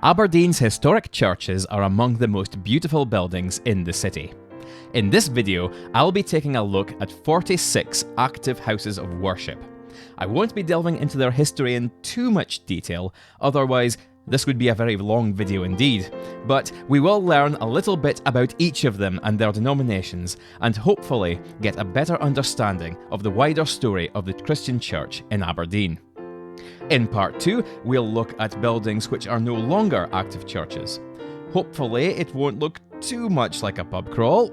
Aberdeen's historic churches are among the most beautiful buildings in the city. In this video, I'll be taking a look at 46 active houses of worship. I won't be delving into their history in too much detail, otherwise this would be a very long video indeed, but we will learn a little bit about each of them and their denominations, and hopefully get a better understanding of the wider story of the Christian church in Aberdeen. In part 2, we'll look at buildings which are no longer active churches. Hopefully it won't look too much like a pub crawl.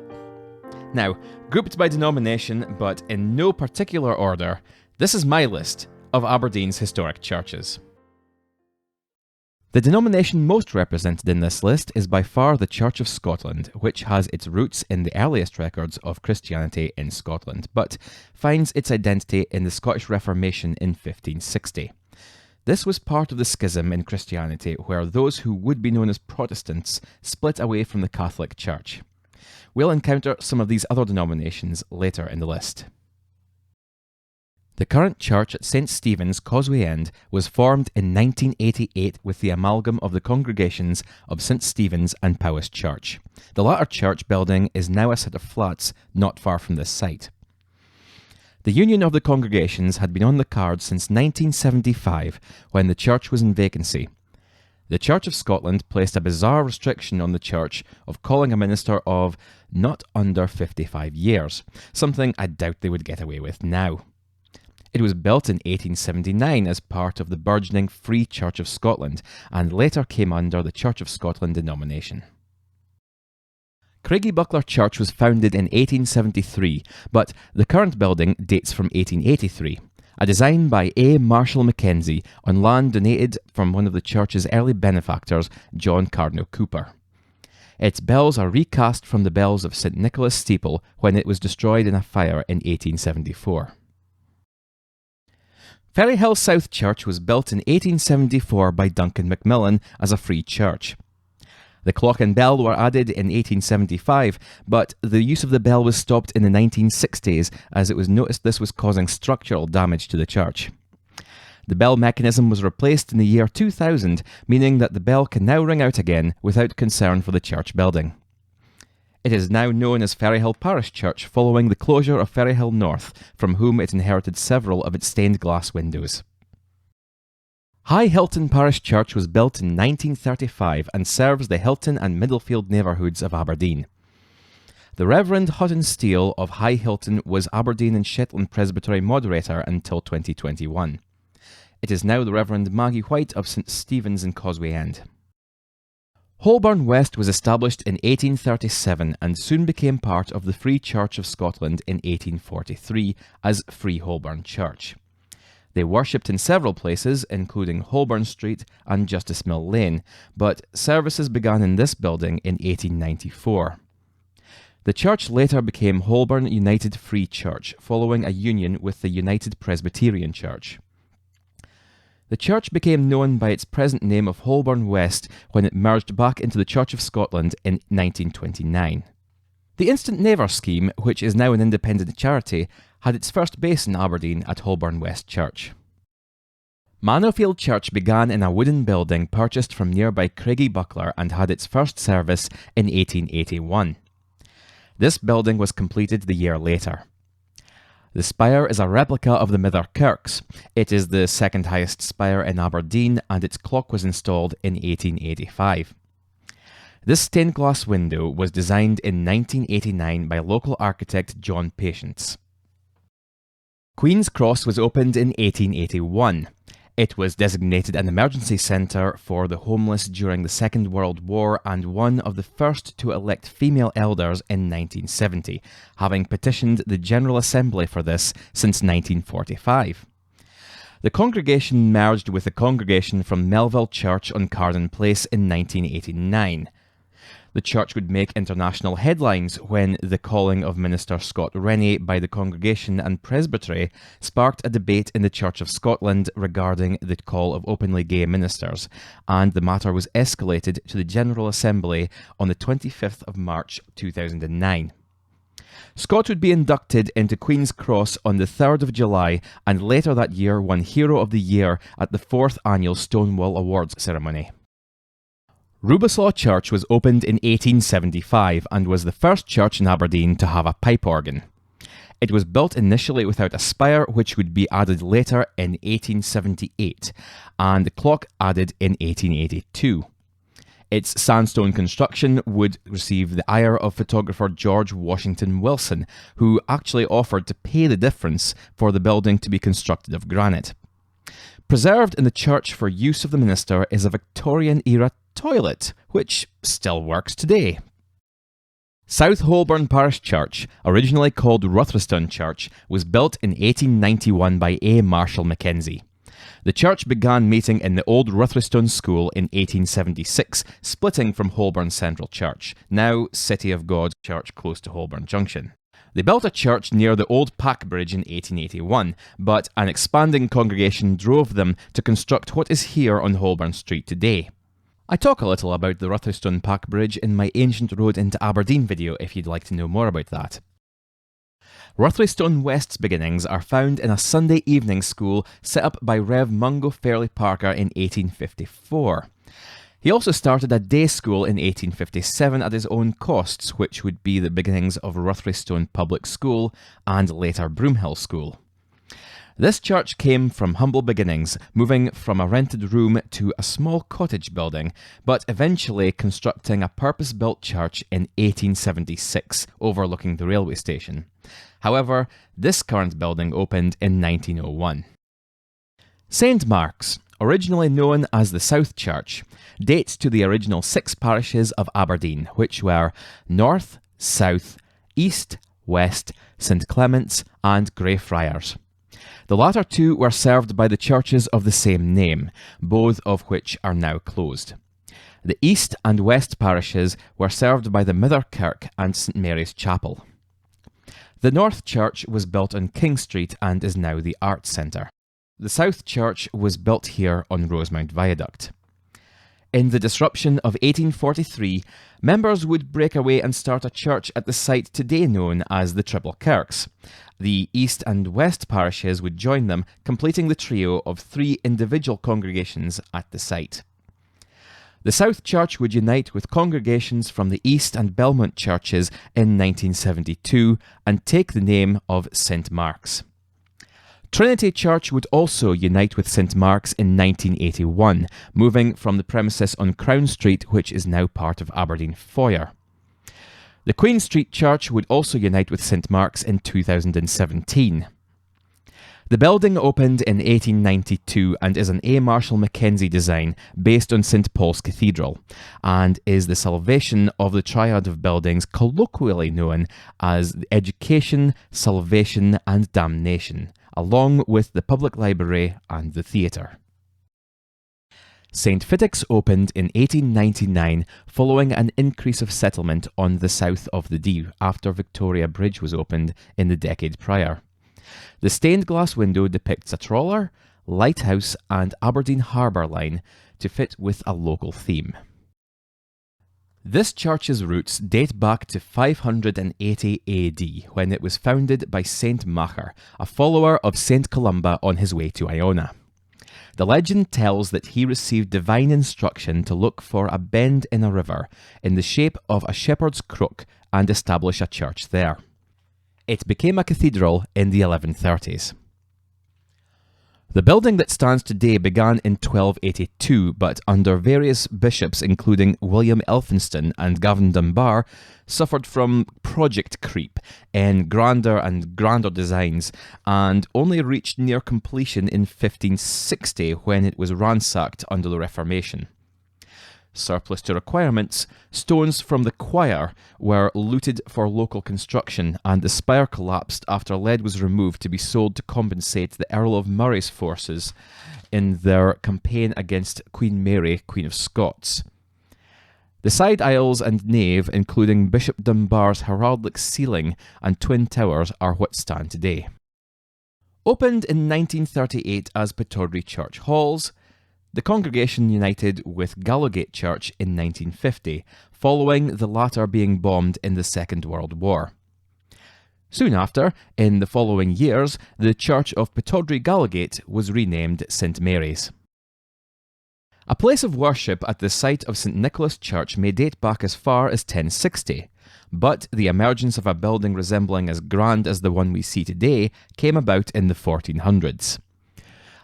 Now, grouped by denomination, but in no particular order, this is my list of Aberdeen's historic churches. The denomination most represented in this list is by far the Church of Scotland, which has its roots in the earliest records of Christianity in Scotland, but finds its identity in the Scottish Reformation in 1560. This was part of the schism in Christianity, where those who would be known as Protestants split away from the Catholic Church. We'll encounter some of these other denominations later in the list. The current church at St Stephen's, Causeway End, was formed in 1988 with the amalgam of the congregations of St Stephen's and Powis Church. The latter church building is now a set of flats not far from this site. The union of the congregations had been on the cards since 1975, when the church was in vacancy. The Church of Scotland placed a bizarre restriction on the church of calling a minister of not under 55 years, something I doubt they would get away with now. It was built in 1879 as part of the burgeoning Free Church of Scotland, and later came under the Church of Scotland denomination. Craigiebuckler Church was founded in 1873, but the current building dates from 1883, a design by A. Marshall Mackenzie on land donated from one of the church's early benefactors, John Cardinal Cooper. Its bells are recast from the bells of St Nicholas Steeple when it was destroyed in a fire in 1874. Ferryhill South Church was built in 1874 by Duncan Macmillan as a free church. The clock and bell were added in 1875, but the use of the bell was stopped in the 1960s as it was noticed this was causing structural damage to the church. The bell mechanism was replaced in the year 2000, meaning that the bell can now ring out again without concern for the church building. It is now known as Ferryhill Parish Church following the closure of Ferryhill North, from whom it inherited several of its stained glass windows. High Hilton Parish Church was built in 1935 and serves the Hilton and Middlefield neighbourhoods of Aberdeen. The Reverend Hutton Steele of High Hilton was Aberdeen and Shetland Presbytery moderator until 2021. It is now the Reverend Maggie White of St Stephen's in Causeway End. Holborn West was established in 1837 and soon became part of the Free Church of Scotland in 1843 as Free Holborn Church. They worshipped in several places, including Holborn Street and Justice Mill Lane, but services began in this building in 1894. The church later became Holborn United Free Church, following a union with the United Presbyterian Church. The church became known by its present name of Holborn West when it merged back into the Church of Scotland in 1929. The Instant Neighbour scheme, which is now an independent charity, had its first base in Aberdeen at Holborn West Church. Mannowfield Church began in a wooden building purchased from nearby Craigiebuckler and had its first service in 1881. This building was completed the year later. The spire is a replica of the Triple Kirks. It is the second highest spire in Aberdeen and its clock was installed in 1885. This stained glass window was designed in 1989 by local architect John Patience. Queen's Cross was opened in 1881. It was designated an emergency centre for the homeless during the Second World War and one of the first to elect female elders in 1970, having petitioned the General Assembly for this since 1945. The congregation merged with the congregation from Melville Church on Carden Place in 1989. The church would make international headlines when the calling of Minister Scott Rennie by the congregation and presbytery sparked a debate in the Church of Scotland regarding the call of openly gay ministers, and the matter was escalated to the General Assembly on the 25th of March 2009. Scott would be inducted into Queen's Cross on the 3rd of July and later that year won Hero of the Year at the 4th Annual Stonewall Awards ceremony. Rubislaw Church was opened in 1875 and was the first church in Aberdeen to have a pipe organ. It was built initially without a spire, which would be added later in 1878, and the clock added in 1882. Its sandstone construction would receive the ire of photographer George Washington Wilson, who actually offered to pay the difference for the building to be constructed of granite. Preserved in the church for use of the minister is a Victorian-era toilet, which still works today. South Holborn Parish Church, originally called Ruthraston Church, was built in 1891 by A. Marshall Mackenzie. The church began meeting in the old Ruthraston School in 1876, splitting from Holborn Central Church, now City of God Church close to Holborn Junction. They built a church near the old Pack Bridge in 1881, but an expanding congregation drove them to construct what is here on Holborn Street today. I talk a little about the Ruthraston Pack Bridge in my Ancient Road into Aberdeen video if you'd like to know more about that. Ruthraston West's beginnings are found in a Sunday evening school set up by Rev Mungo Fairley Parker in 1854. He also started a day school in 1857 at his own costs, which would be the beginnings of Ruthraston Public School and later Broomhill School. This church came from humble beginnings, moving from a rented room to a small cottage building, but eventually constructing a purpose-built church in 1876, overlooking the railway station. However, this current building opened in 1901. St Mark's, originally known as the South Church, dates to the original 6 parishes of Aberdeen, which were North, South, East, West, St Clement's and Greyfriars. The latter 2 were served by the churches of the same name, both of which are now closed. The East and West parishes were served by the Triple Kirk and St Mary's Chapel. The North Church was built on King Street and is now the Arts Centre. The South Church was built here on Rosemount Viaduct. In the disruption of 1843, members would break away and start a church at the site today known as the Triple Kirks. The East and West parishes would join them, completing the trio of 3 individual congregations at the site. The South Church would unite with congregations from the East and Belmont churches in 1972 and take the name of St Mark's. Trinity Church would also unite with St Mark's in 1981, moving from the premises on Crown Street, which is now part of Aberdeen Foyer. The Queen Street Church would also unite with St Mark's in 2017. The building opened in 1892 and is an A. Marshall Mackenzie design based on St Paul's Cathedral, and is the salvation of the triad of buildings colloquially known as Education, Salvation and Damnation, along with the Public Library and the theatre. St Fittick's opened in 1899 following an increase of settlement on the south of the Dee after Victoria Bridge was opened in the decade prior. The stained glass window depicts a trawler, lighthouse and Aberdeen Harbour line to fit with a local theme. This church's roots date back to 580 AD, when it was founded by Saint Macher, a follower of Saint Columba on his way to Iona. The legend tells that he received divine instruction to look for a bend in a river in the shape of a shepherd's crook and establish a church there. It became a cathedral in the 1130s. The building that stands today began in 1282, but under various bishops including William Elphinston and Gavin Dunbar, suffered from project creep in grander and grander designs, and only reached near completion in 1560 when it was ransacked under the Reformation. Surplus to requirements, stones from the choir were looted for local construction, and the spire collapsed after lead was removed to be sold to compensate the Earl of Murray's forces in their campaign against Queen Mary, Queen of Scots. The side aisles and nave, including Bishop Dunbar's heraldic ceiling and twin towers, are what stand today. Opened in 1938 as Pittodrie Church Halls, the congregation united with Gallowgate Church in 1950, following the latter being bombed in the Second World War. Soon after, in the following years, the Church of Pittodrie Gallowgate was renamed St Mary's. A place of worship at the site of St Nicholas Church may date back as far as 1060, but the emergence of a building resembling as grand as the one we see today came about in the 1400s.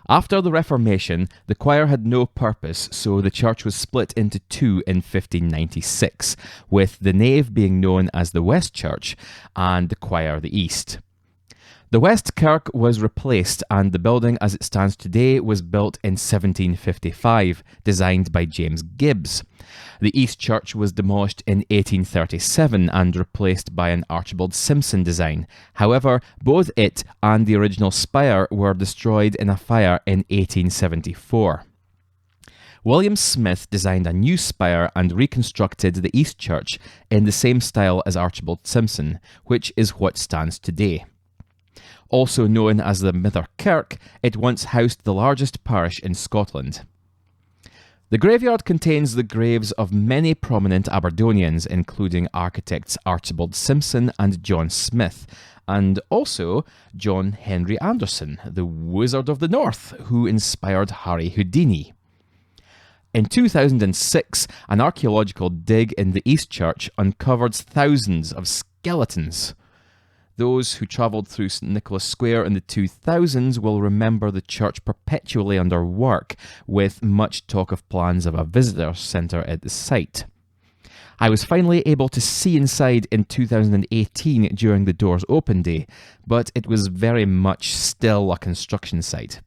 After the Reformation, the choir had no purpose, so the church was split into two in 1596, with the nave being known as the West Church and the choir the East. The West Kirk was replaced, and the building as it stands today was built in 1755, designed by James Gibbs. The East Church was demolished in 1837 and replaced by an Archibald Simpson design. However, both it and the original spire were destroyed in a fire in 1874. William Smith designed a new spire and reconstructed the East Church in the same style as Archibald Simpson, which is what stands today. Also known as the Mither Kirk, it once housed the largest parish in Scotland. The graveyard contains the graves of many prominent Aberdonians, including architects Archibald Simpson and John Smith, and also John Henry Anderson, the Wizard of the North, who inspired Harry Houdini. In 2006, an archaeological dig in the East Church uncovered thousands of skeletons. Those who travelled through St Nicholas Square in the 2000s will remember the church perpetually under work, with much talk of plans of a visitor centre at the site. I was finally able to see inside in 2018 during the doors open day, but it was very much still a construction site.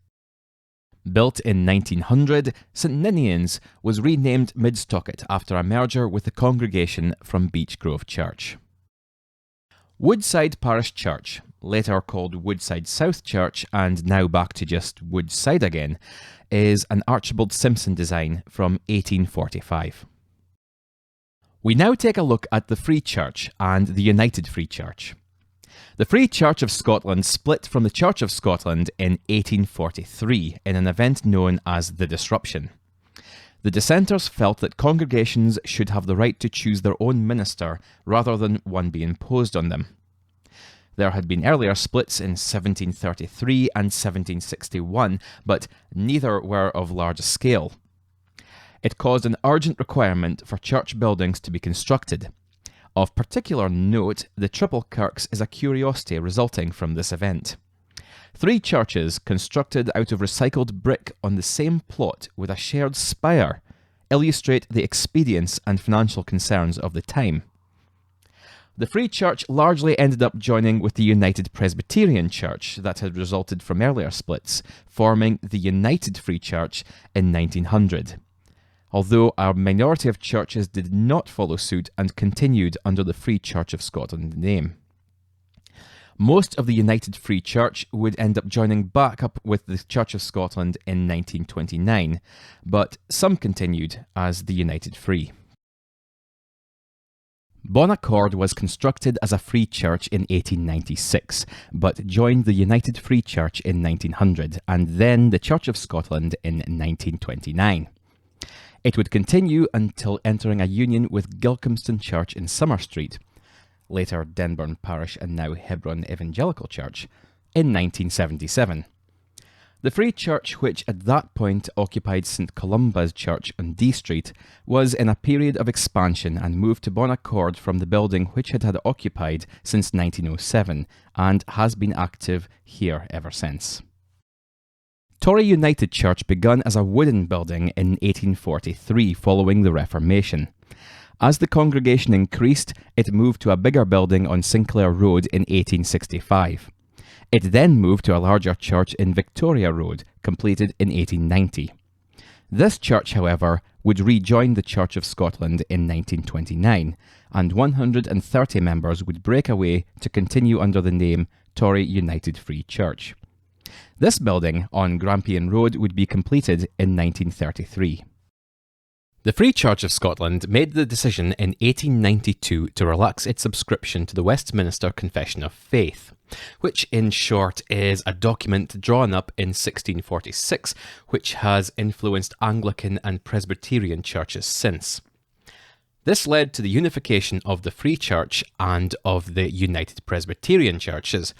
Built in 1900, St Ninians was renamed Midstockett after a merger with the congregation from Beechgrove Church. Woodside Parish Church, later called Woodside South Church and now back to just Woodside again, is an Archibald Simpson design from 1845. We now take a look at the Free Church and the United Free Church. The Free Church of Scotland split from the Church of Scotland in 1843 in an event known as the Disruption. The dissenters felt that congregations should have the right to choose their own minister rather than one be imposed on them. There had been earlier splits in 1733 and 1761, but neither were of large scale. It caused an urgent requirement for church buildings to be constructed. Of particular note, the Triple Kirks is a curiosity resulting from this event. 3 churches constructed out of recycled brick on the same plot with a shared spire illustrate the expedience and financial concerns of the time. The Free Church largely ended up joining with the United Presbyterian Church that had resulted from earlier splits, forming the United Free Church in 1900. Although a minority of churches did not follow suit and continued under the Free Church of Scotland name. Most of the United Free Church would end up joining back up with the Church of Scotland in 1929, but some continued as the United Free. Bonaccord was constructed as a free church in 1896, but joined the United Free Church in 1900, and then the Church of Scotland in 1929. It would continue until entering a union with Gilcomston Church in Summer Street, later Denburn Parish and now Hebron Evangelical Church, in 1977. The Free Church, which at that point occupied St Columba's Church on D Street, was in a period of expansion and moved to Bonaccord from the building which it had occupied since 1907 and has been active here ever since. Torry United Church begun as a wooden building in 1843 following the Reformation. As the congregation increased, it moved to a bigger building on Sinclair Road in 1865. It then moved to a larger church in Victoria Road, completed in 1890. This church, however, would rejoin the Church of Scotland in 1929, and 130 members would break away to continue under the name Torry United Free Church. This building on Grampian Road would be completed in 1933. The Free Church of Scotland made the decision in 1892 to relax its subscription to the Westminster Confession of Faith, which in short is a document drawn up in 1646 which has influenced Anglican and Presbyterian churches since. This led to the unification of the Free Church and of the United Presbyterian churches,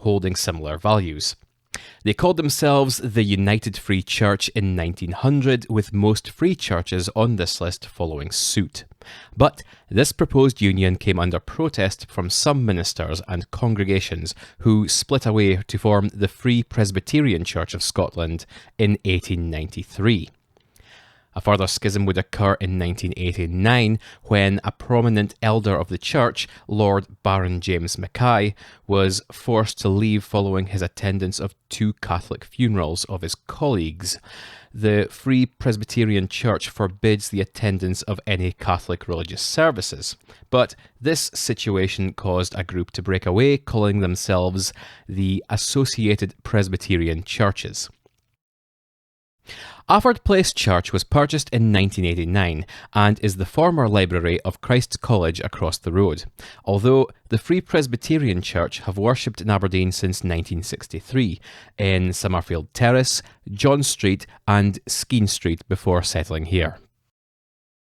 holding similar values. They called themselves the United Free Church in 1900, with most free churches on this list following suit. But this proposed union came under protest from some ministers and congregations who split away to form the Free Presbyterian Church of Scotland in 1893. A further schism would occur in 1989 when a prominent elder of the church, Lord Baron James Mackay, was forced to leave following his attendance of 2 Catholic funerals of his colleagues. The Free Presbyterian Church forbids the attendance of any Catholic religious services, but this situation caused a group to break away, calling themselves the Associated Presbyterian Churches. Afford Place Church was purchased in 1989 and is the former library of Christ's College across the road, although the Free Presbyterian Church have worshipped in Aberdeen since 1963, in Summerfield Terrace, John Street and Skene Street before settling here.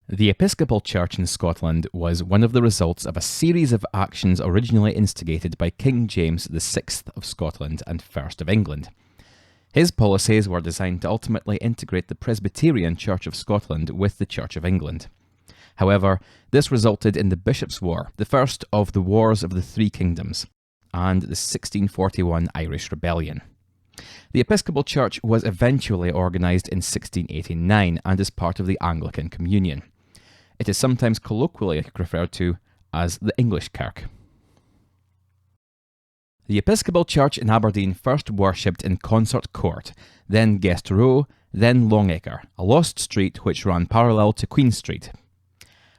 The Episcopal Church in Scotland was one of the results of a series of actions originally instigated by King James VI of Scotland and I of England. His policies were designed to ultimately integrate the Presbyterian Church of Scotland with the Church of England. However, this resulted in the Bishops' War, the first of the Wars of the Three Kingdoms, and the 1641 Irish Rebellion. The Episcopal Church was eventually organised in 1689 and is part of the Anglican Communion. It is sometimes colloquially referred to as the English Kirk. The Episcopal Church in Aberdeen first worshipped in Concert Court, then Guest Row, then Longacre, a lost street which ran parallel to Queen Street.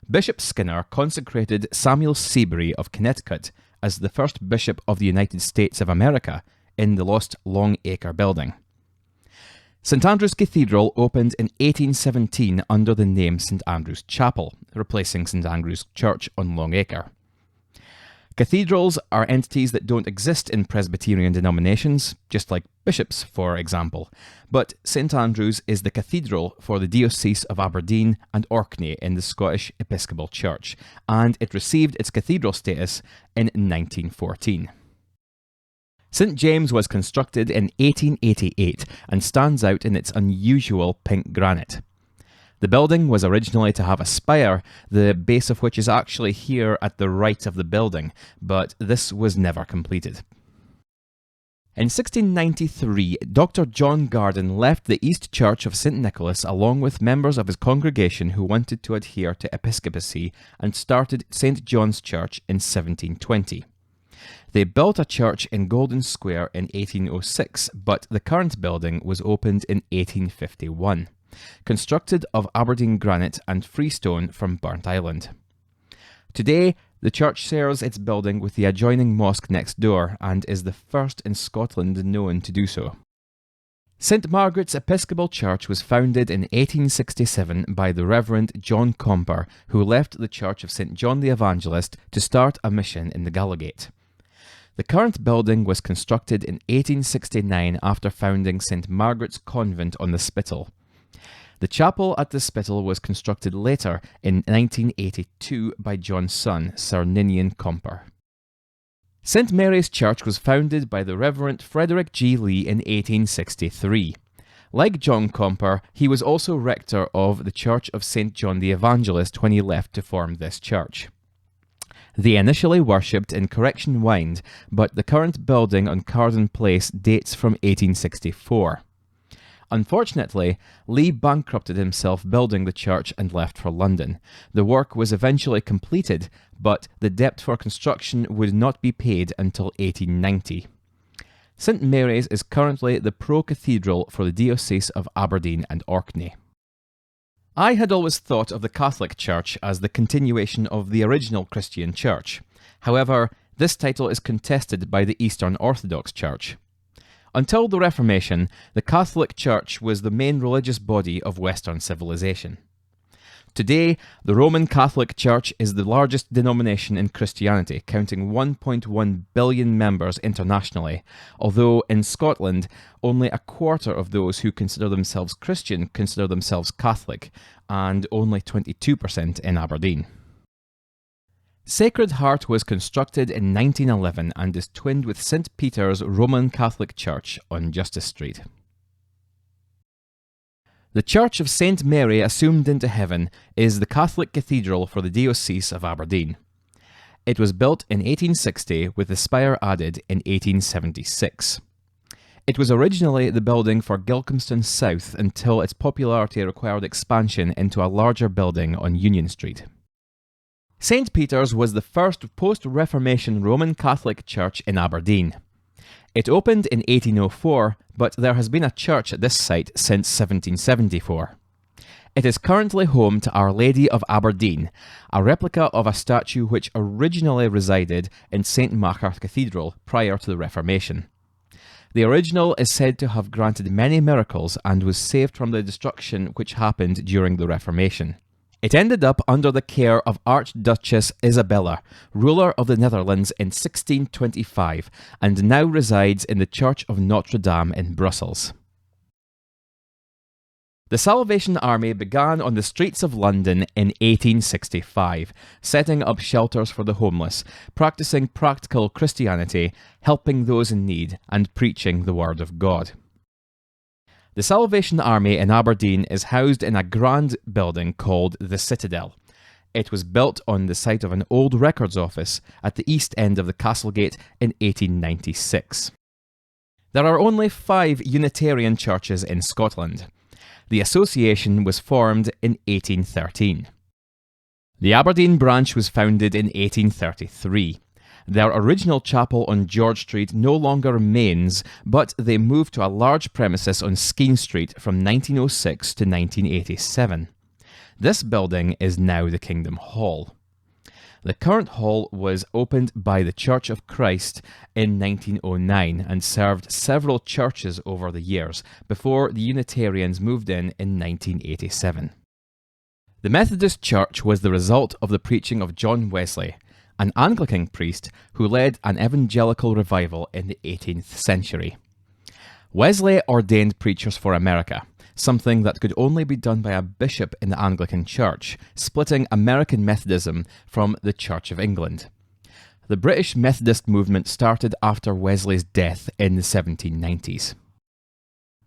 Bishop Skinner consecrated Samuel Seabury of Connecticut as the first bishop of the United States of America in the lost Longacre building. St Andrew's Cathedral opened in 1817 under the name St Andrew's Chapel, replacing St Andrew's Church on Longacre. Cathedrals are entities that don't exist in Presbyterian denominations, just like bishops, for example, but St Andrew's is the cathedral for the Diocese of Aberdeen and Orkney in the Scottish Episcopal Church, and it received its cathedral status in 1914. St James was constructed in 1888 and stands out in its unusual pink granite. The building was originally to have a spire, the base of which is actually here at the right of the building, but this was never completed. In 1693, Dr. John Garden left the East Church of St Nicholas along with members of his congregation who wanted to adhere to episcopacy and started St John's Church in 1720. They built a church in Golden Square in 1806, but the current building was opened in 1851. Constructed of Aberdeen granite and freestone from Burnt Island. Today, the church shares its building with the adjoining mosque next door and is the first in Scotland known to do so. St Margaret's Episcopal Church was founded in 1867 by the Reverend John Comper, who left the Church of St John the Evangelist to start a mission in the Gallowgate. The current building was constructed in 1869 after founding St Margaret's Convent on the Spittal. The chapel at the Spittal was constructed later in 1982 by John's son, Sir Ninian Comper. St Mary's Church was founded by the Reverend Frederick G. Lee in 1863. Like John Comper, he was also rector of the Church of St John the Evangelist when he left to form this church. They initially worshipped in Correction Wynd, but the current building on Carden Place dates from 1864. Unfortunately, Lee bankrupted himself building the church and left for London. The work was eventually completed, but the debt for construction would not be paid until 1890. St Mary's is currently the pro-cathedral for the Diocese of Aberdeen and Orkney. I had always thought of the Catholic Church as the continuation of the original Christian Church. However, this title is contested by the Eastern Orthodox Church. Until the Reformation, the Catholic Church was the main religious body of Western civilization. Today, the Roman Catholic Church is the largest denomination in Christianity, counting 1.1 billion members internationally, although in Scotland, only a quarter of those who consider themselves Christian consider themselves Catholic, and only 22% in Aberdeen. Sacred Heart was constructed in 1911 and is twinned with St. Peter's Roman Catholic Church on Justice Street. The Church of St. Mary Assumed into Heaven is the Catholic cathedral for the Diocese of Aberdeen. It was built in 1860 with the spire added in 1876. It was originally the building for Gilcomston South until its popularity required expansion into a larger building on Union Street. St. Peter's was the first post-Reformation Roman Catholic church in Aberdeen. It opened in 1804, but there has been a church at this site since 1774. It is currently home to Our Lady of Aberdeen, a replica of a statue which originally resided in St. Machar Cathedral prior to the Reformation. The original is said to have granted many miracles and was saved from the destruction which happened during the Reformation. It ended up under the care of Archduchess Isabella, ruler of the Netherlands in 1625, and now resides in the Church of Notre Dame in Brussels. The Salvation Army began on the streets of London in 1865, setting up shelters for the homeless, practicing practical Christianity, helping those in need, and preaching the Word of God. The Salvation Army in Aberdeen is housed in a grand building called the Citadel. It was built on the site of an old records office at the east end of the Castlegate in 1896. There are only 5 Unitarian churches in Scotland. The association was formed in 1813. The Aberdeen branch was founded in 1833. Their original chapel on George Street no longer remains, but they moved to a large premises on Skene Street from 1906 to 1987. This building is now the Kingdom Hall. The current hall was opened by the Church of Christ in 1909 and served several churches over the years before the Unitarians moved in 1987. The Methodist Church was the result of the preaching of John Wesley, an Anglican priest who led an evangelical revival in the 18th century. Wesley ordained preachers for America, something that could only be done by a bishop in the Anglican Church, splitting American Methodism from the Church of England. The British Methodist movement started after Wesley's death in the 1790s.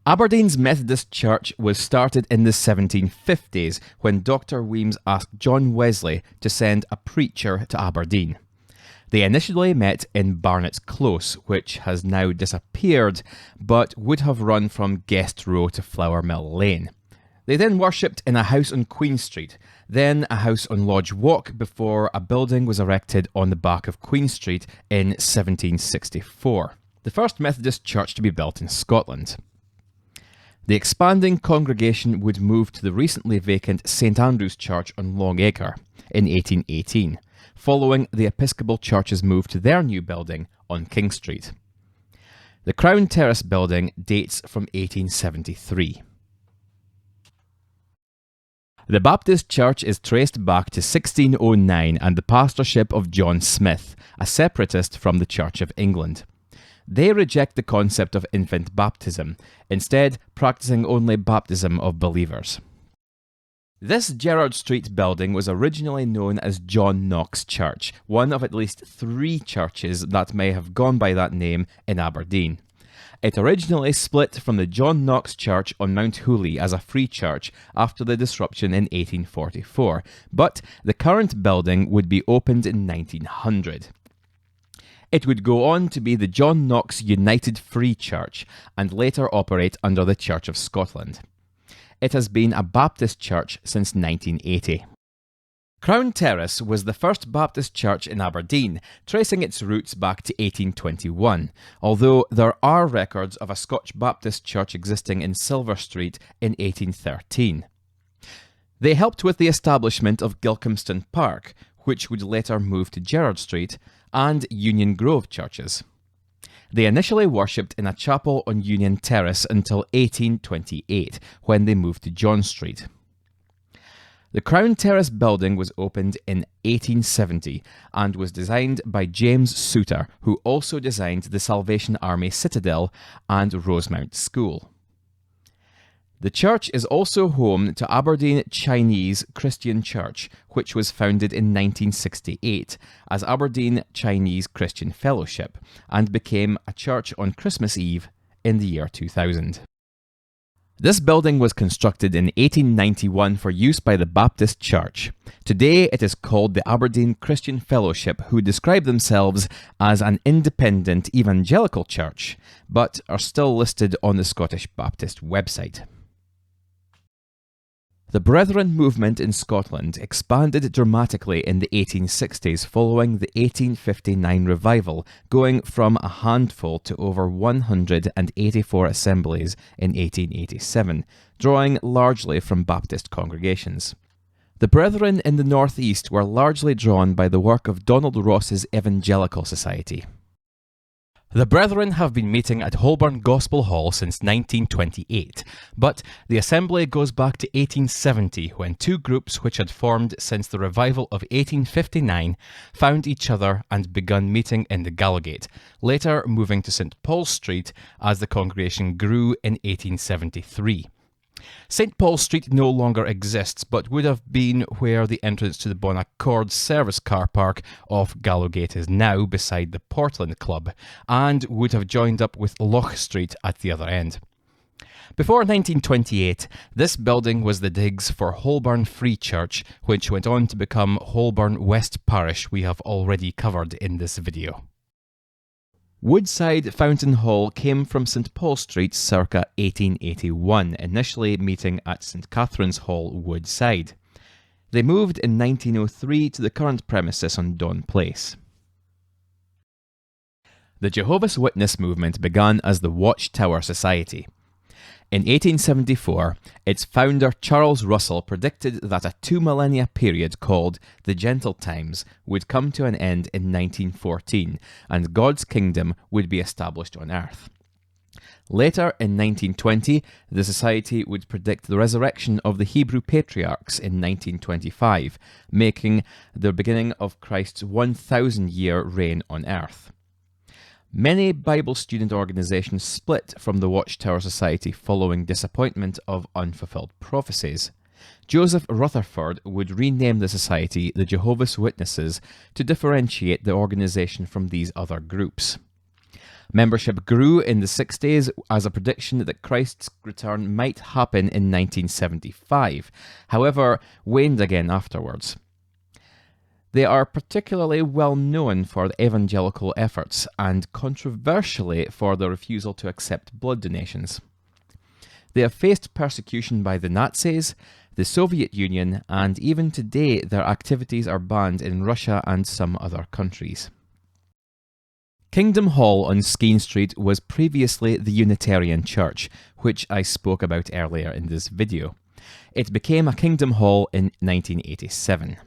Aberdeen's Methodist Church was started in the 1750s when Dr. Weems asked John Wesley to send a preacher to Aberdeen. They initially met in Barnett's Close, which has now disappeared, but would have run from Guest Row to Flour Mill Lane. They then worshipped in a house on Queen Street, then a house on Lodge Walk before a building was erected on the back of Queen Street in 1764, the first Methodist church to be built in Scotland. The expanding congregation would move to the recently vacant St Andrew's Church on Long Acre in 1818, following the Episcopal Church's move to their new building on King Street. The Crown Terrace building dates from 1873. The Baptist Church is traced back to 1609 and the pastorship of John Smith, a separatist from the Church of England. They reject the concept of infant baptism, instead practicing only baptism of believers. This Gerrard Street building was originally known as John Knox Church, one of at least 3 churches that may have gone by that name in Aberdeen. It originally split from the John Knox Church on Mount Hooley as a free church after the disruption in 1844, but the current building would be opened in 1900. It would go on to be the John Knox United Free Church and later operate under the Church of Scotland. It has been a Baptist church since 1980. Crown Terrace was the first Baptist church in Aberdeen, tracing its roots back to 1821, although there are records of a Scotch Baptist church existing in Silver Street in 1813. They helped with the establishment of Gilcomston Park, which would later move to Gerrard Street, and Union Grove churches. They initially worshipped in a chapel on Union Terrace until 1828, when they moved to John Street. The Crown Terrace building was opened in 1870 and was designed by James Souter, who also designed the Salvation Army Citadel and Rosemount School. The church is also home to Aberdeen Chinese Christian Church, which was founded in 1968 as Aberdeen Chinese Christian Fellowship and became a church on Christmas Eve in the year 2000. This building was constructed in 1891 for use by the Baptist Church. Today it is called the Aberdeen Christian Fellowship, who describe themselves as an independent evangelical church, but are still listed on the Scottish Baptist website. The Brethren movement in Scotland expanded dramatically in the 1860s following the 1859 revival, going from a handful to over 184 assemblies in 1887, drawing largely from Baptist congregations. The Brethren in the North East were largely drawn by the work of Donald Ross's Evangelical Society. The Brethren have been meeting at Holborn Gospel Hall since 1928, but the assembly goes back to 1870 when two groups which had formed since the revival of 1859 found each other and begun meeting in the Gallowgate, later moving to St Paul's Street as the congregation grew in 1873. St Paul's Street no longer exists, but would have been where the entrance to the Bon Accord service car park off Gallowgate is now, beside the Portland Club, and would have joined up with Loch Street at the other end. Before 1928, this building was the digs for Holborn Free Church, which went on to become Holborn West Parish, we have already covered in this video. Woodside Fountain Hall came from St Paul Street circa 1881, initially meeting at St Catherine's Hall, Woodside. They moved in 1903 to the current premises on Don Place. The Jehovah's Witness movement began as the Watchtower Society. In 1874, its founder Charles Russell predicted that a 2 millennia period called the Gentle Times would come to an end in 1914 and God's kingdom would be established on earth. Later, in 1920, the society would predict the resurrection of the Hebrew patriarchs in 1925, making the beginning of Christ's 1,000-year reign on earth. Many Bible student organizations split from the Watchtower Society following disappointment of unfulfilled prophecies. Joseph Rutherford would rename the society the Jehovah's Witnesses to differentiate the organization from these other groups. Membership grew in the 60s as a prediction that Christ's return might happen in 1975, however, waned again afterwards. They are particularly well known for their evangelical efforts and controversially for their refusal to accept blood donations. They have faced persecution by the Nazis, the Soviet Union, and even today their activities are banned in Russia and some other countries. Kingdom Hall on Skene Street was previously the Unitarian Church, which I spoke about earlier in this video. It became a Kingdom Hall in 1987.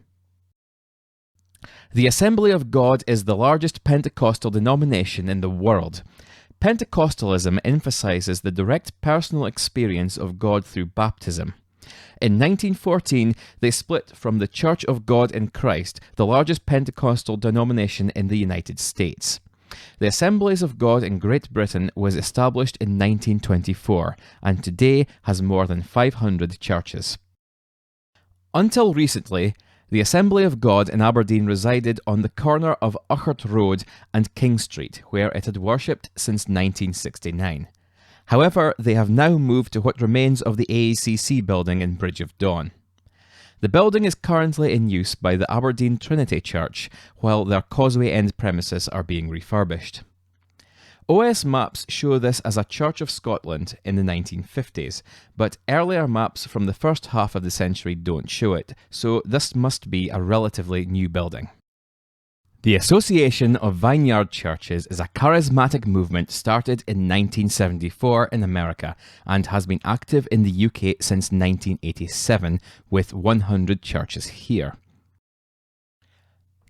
The Assembly of God is the largest Pentecostal denomination in the world. Pentecostalism emphasizes the direct personal experience of God through baptism. In 1914, they split from the Church of God in Christ, the largest Pentecostal denomination in the United States. The Assemblies of God in Great Britain was established in 1924 and today has more than 500 churches. Until recently, the Assembly of God in Aberdeen resided on the corner of Uchart Road and King Street, where it had worshipped since 1969. However, they have now moved to what remains of the AACC building in Bridge of Dawn. The building is currently in use by the Aberdeen Trinity Church, while their Causeway End premises are being refurbished. OS maps show this as a Church of Scotland in the 1950s, but earlier maps from the first half of the century don't show it, so this must be a relatively new building. The Association of Vineyard Churches is a charismatic movement started in 1974 in America and has been active in the UK since 1987, with 100 churches here.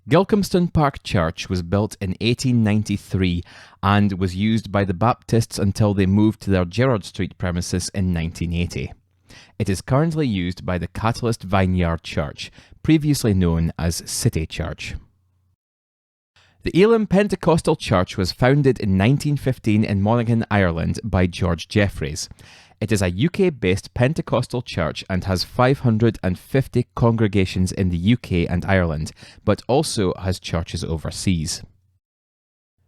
Gilcomston Park Church was built in 1893 and was used by the Baptists until they moved to their Gerrard Street premises in 1980. It is currently used by the Catalyst Vineyard Church, previously known as City Church. The Elim Pentecostal Church was founded in 1915 in Monaghan, Ireland by George Jeffreys. It is a UK-based Pentecostal church and has 550 congregations in the UK and Ireland, but also has churches overseas.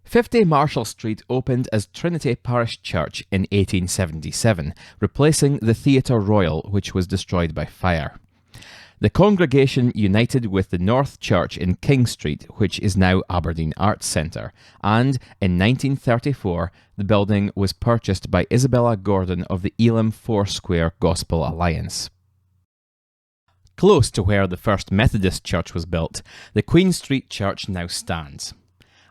50 Marshall Street opened as Trinity Parish Church in 1877, replacing the Theatre Royal, which was destroyed by fire. The congregation united with the North Church in King Street, which is now Aberdeen Arts Centre, and in 1934 the building was purchased by Isabella Gordon of the Elim Foursquare Gospel Alliance. Close to where the first Methodist church was built, the Queen Street Church now stands.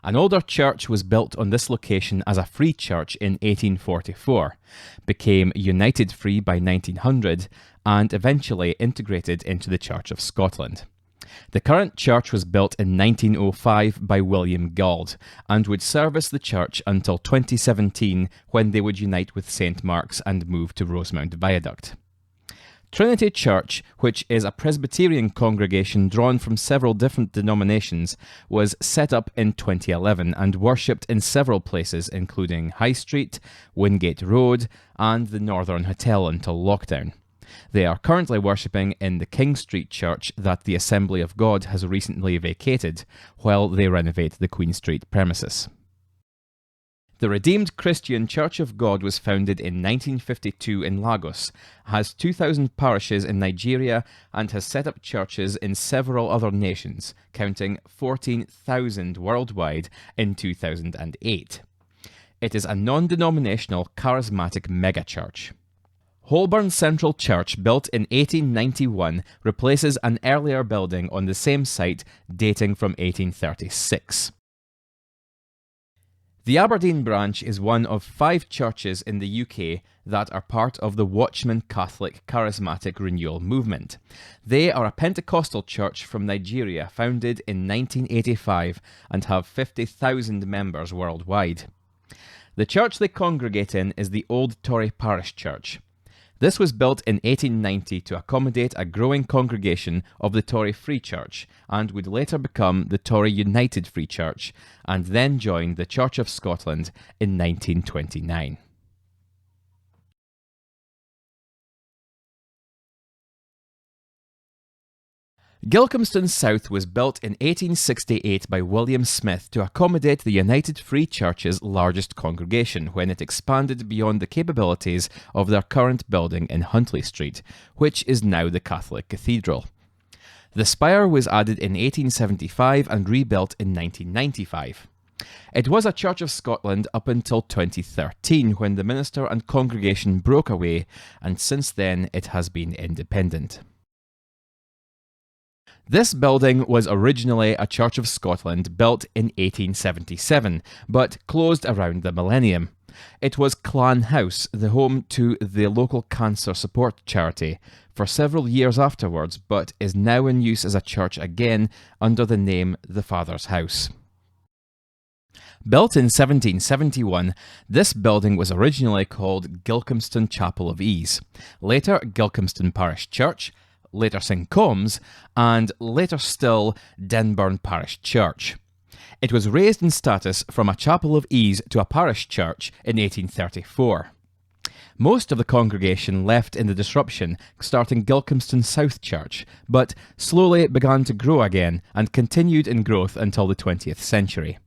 An older church was built on this location as a free church in 1844, became United Free by 1900, and eventually integrated into the Church of Scotland. The current church was built in 1905 by William Gauld, and would service the church until 2017, when they would unite with St Mark's and move to Rosemount Viaduct. Trinity Church, which is a Presbyterian congregation drawn from several different denominations, was set up in 2011 and worshipped in several places including High Street, Wingate Road and the Northern Hotel until lockdown. They are currently worshipping in the King Street Church that the Assembly of God has recently vacated, while they renovate the Queen Street premises. The Redeemed Christian Church of God was founded in 1952 in Lagos, has 2,000 parishes in Nigeria, and has set up churches in several other nations, counting 14,000 worldwide in 2008. It is a non-denominational charismatic megachurch. Holborn Central Church, built in 1891, replaces an earlier building on the same site dating from 1836. The Aberdeen branch is one of 5 churches in the UK that are part of the Watchman Catholic Charismatic Renewal Movement. They are a Pentecostal church from Nigeria founded in 1985 and have 50,000 members worldwide. The church they congregate in is the Old Tory Parish Church. This was built in 1890 to accommodate a growing congregation of the Tory Free Church, and would later become the Tory United Free Church, and then join the Church of Scotland in 1929. Gilcomston South was built in 1868 by William Smith to accommodate the United Free Church's largest congregation when it expanded beyond the capabilities of their current building in Huntley Street, which is now the Catholic Cathedral. The spire was added in 1875 and rebuilt in 1995. It was a Church of Scotland up until 2013, when the minister and congregation broke away, and since then it has been independent. This building was originally a Church of Scotland built in 1877, but closed around the millennium. It was Clan House, the home to the local cancer support charity, for several years afterwards, but is now in use as a church again under the name The Father's House. Built in 1771, this building was originally called Gilcomston Chapel of Ease, later Gilcomston Parish Church, later St Combs, and later still Denburn Parish Church. It was raised in status from a chapel of ease to a parish church in 1834. Most of the congregation left in the disruption, starting Gilcomston South Church, but slowly began to grow again and continued in growth until the 20th century.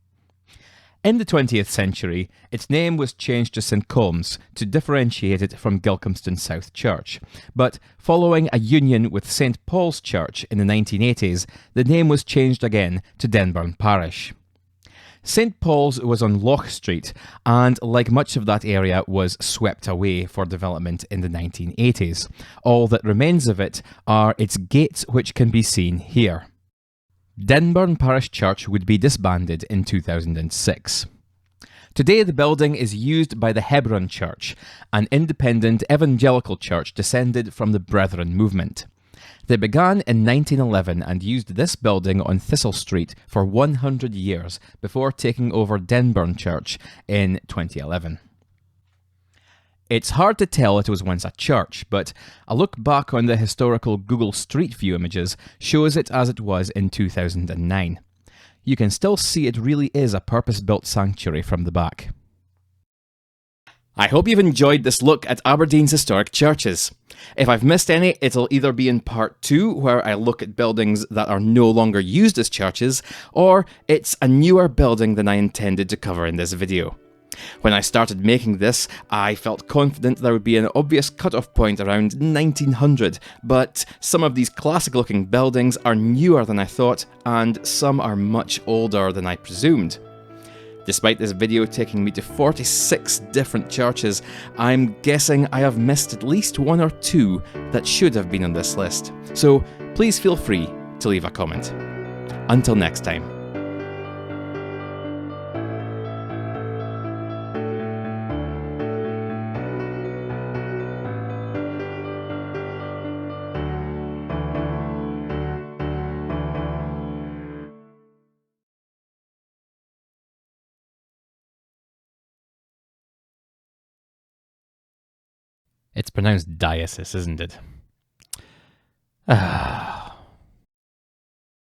In the 20th century, its name was changed to St Combs to differentiate it from Gilcomston South Church, but following a union with St Paul's Church in the 1980s, the name was changed again to Denburn Parish. St Paul's was on Loch Street, and like much of that area was swept away for development in the 1980s. All that remains of it are its gates, which can be seen here. Denburn Parish Church would be disbanded in 2006. Today the building is used by the Hebron Church, an independent evangelical church descended from the Brethren movement. They began in 1911 and used this building on Thistle Street for 100 years before taking over Denburn Church in 2011. It's hard to tell it was once a church, but a look back on the historical Google Street View images shows it as it was in 2009. You can still see it really is a purpose-built sanctuary from the back. I hope you've enjoyed this look at Aberdeen's historic churches. If I've missed any, it'll either be in part 2, where I look at buildings that are no longer used as churches, or it's a newer building than I intended to cover in this video. When I started making this, I felt confident there would be an obvious cut-off point around 1900, but some of these classic-looking buildings are newer than I thought, and some are much older than I presumed. Despite this video taking me to 46 different churches, I'm guessing I have missed at least 1 or 2 that should have been on this list, so please feel free to leave a comment. Until next time. It's pronounced diocese, isn't it?